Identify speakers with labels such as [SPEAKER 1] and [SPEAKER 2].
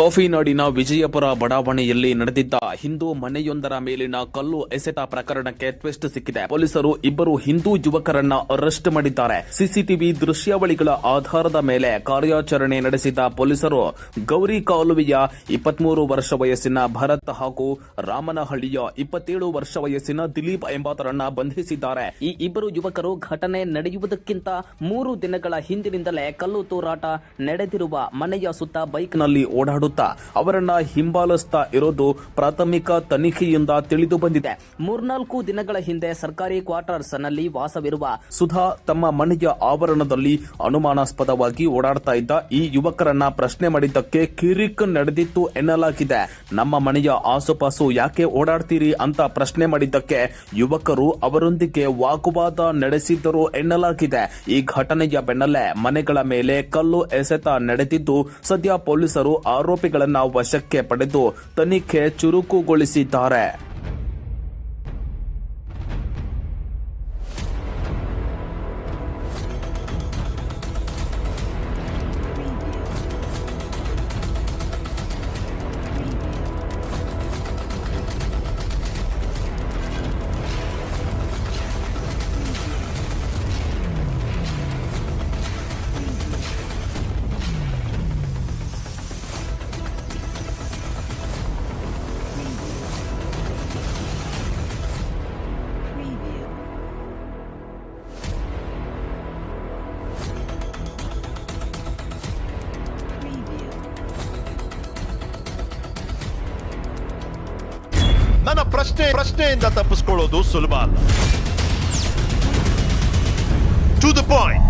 [SPEAKER 1] Coffee ನಾಡಿನ ವಿಜಯಪುರ ಬಡಾವಣೆಯಲ್ಲಿ ನಡೆದಿದ್ದ ಹಿಂದೂ ಮನೆಯೊಂದರ ಮೇಲಿನ ಕಲ್ಲು ಎಸೆತ ಪ್ರಕರಣಕ್ಕೆ ಟ್ವಿಸ್ಟ್ ಸಿಕ್ಕಿದೆ. ಪೊಲೀಸರು ಇಬ್ಬರು ಹಿಂದೂ ಯುವಕರನ್ನ ಅರೆಸ್ಟ್ ಮಾಡಿದ್ದಾರೆ. ಸಿಸಿಟಿವಿ ದೃಶ್ಯಾವಳಿಗಳ ಆಧಾರದ ಮೇಲೆ ಕಾರ್ಯಾಚರಣೆ ನಡೆಸಿದ ಪೊಲೀಸರು ಗೌರಿ ಕಾಲುವೆಯ 23 ವರ್ಷ ವಯಸ್ಸಿನ ಭರತ್ ಹಾಗೂ ರಾಮನಹಳ್ಳಿಯ 27 ವರ್ಷ ವಯಸ್ಸಿನ ದಿಲೀಪ್ ಎಂಬಾತರನ್ನ ಬಂಧಿಸಿದ್ದಾರೆ. ಈ ಇಬ್ಬರು ಯುವಕರು ಘಟನೆ ನಡೆಯುವುದಕ್ಕಿಂತ 3 ದಿನಗಳ ಹಿಂದಿನಿಂದಲೇ ಕಲ್ಲು ತೂರಾಟ ನಡೆದಿರುವ ಮನೆಯ ಸುತ್ತ ಬೈಕ್ನಲ್ಲಿ ಓಡಾಡುತ್ತಾ ಅವರನ್ನ ಹಿಂಬಾಲಿಸ್ತಾ ಇರೋದು ಪ್ರಾಥಮಿಕ ತನಿಖೆಯಿಂದ ತಿಳಿದು ಬಂದಿದೆ. 3-4 ದಿನಗಳ ಹಿಂದೆ ಸರ್ಕಾರಿ ಕ್ವಾರ್ಟರ್ಸ್ ನಲ್ಲಿ ವಾಸವಿರುವ ಸುಧಾ ತಮ್ಮ ಮನೆಯ ಆವರಣದಲ್ಲಿ ಅನುಮಾನಾಸ್ಪದವಾಗಿ ಓಡಾಡ್ತಾ ಇದ್ದ ಈ ಯುವಕರನ್ನ ಪ್ರಶ್ನೆ ಮಾಡಿದ್ದಕ್ಕೆ ಕಿರಿಕ್ ನಡೆದಿತ್ತು ಎನ್ನಲಾಗಿದೆ. ನಮ್ಮ ಮನೆಯ ಆಸುಪಾಸು ಯಾಕೆ ಓಡಾಡ್ತೀರಿ ಅಂತ ಪ್ರಶ್ನೆ ಮಾಡಿದ್ದಕ್ಕೆ ಯುವಕರು ಅವರೊಂದಿಗೆ ವಾಗ್ವಾದ ನಡೆಸಿದ್ದರು ಎನ್ನಲಾಗಿದೆ. ಈ ಘಟನೆಯ ಬೆನ್ನಲ್ಲೇ ಮನೆಗಳ ಮೇಲೆ ಕಲ್ಲು ಎಸೆತ ನಡೆದಿದ್ದು ಸದ್ಯ ಪೊಲೀಸರು ಆರೋಪಿಗಳನ್ನ ವಶಕ್ಕೆ ಪಡೆದು ತನಿಖೆ ಚುರುಕುಗೊಳಿಸಿದ್ದಾರೆ.
[SPEAKER 2] ನನ್ನ ಪ್ರಶ್ನೆಯಿಂದ ತಪ್ಪಿಸ್ಕೊಳ್ಳೋದು ಸುಲಭ ಅಲ್ಲ. To the point.